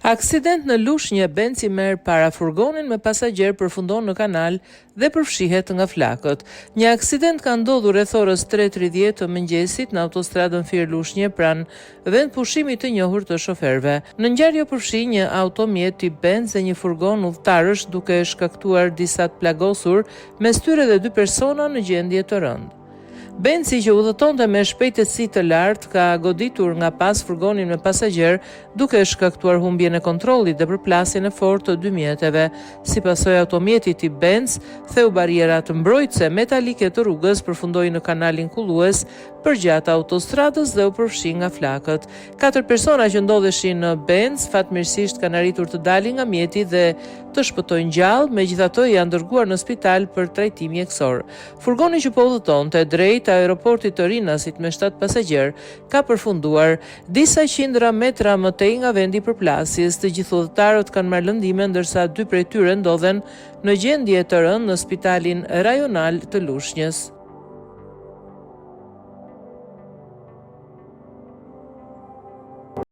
Aksident në Lushnjë, Benci merr para furgonin me pasagjer përfundon në kanal dhe përfshihet nga flakët. Një aksident ka ndodhur rreth orës 3:30 të mëngjesit në autostradën Fier-Lushnjë pranë vend pushimit të njohur të shoferëve. Në ngjarje u përfshi një automjet tip Benz dhe një furgon udhëtarësh duke shkaktuar disa të plagosur mes tyre dhe 2 persona në gjendje të rëndë. Benci që udhëtonte me shpejtësi të lartë ka goditur nga pas furgonin me pasagjer duke shkaktuar humbjen e kontrollit dhe përplasjen e fortë të 2 mjeteve. Si pasojë automjeti tip Benz, theu barierat mbrojtëse metalike të rrugës përfundoi në kanalin kullues përgjatë autostradës dhe u përfshi nga flakët. 4 persona që ndodheshin në Benz fatmirësisht kanë arritur të dalin nga mjeti dhe të shpëtojnë gjallë, megjithatë janë dërguar në spital për trajtim mjekësor. Furgoni që po udhëtonte drejt aeroportit të Rinasit me 7 pasagjer ka përfunduar disa qindra metra më tej nga vendi i përplasjes. Të gjithë udhëtarët kanë marrë lëndime ndërsa 2 prej tyre ndodhen në gjendje të rëndë në spitalin rajonal të Lushnjës.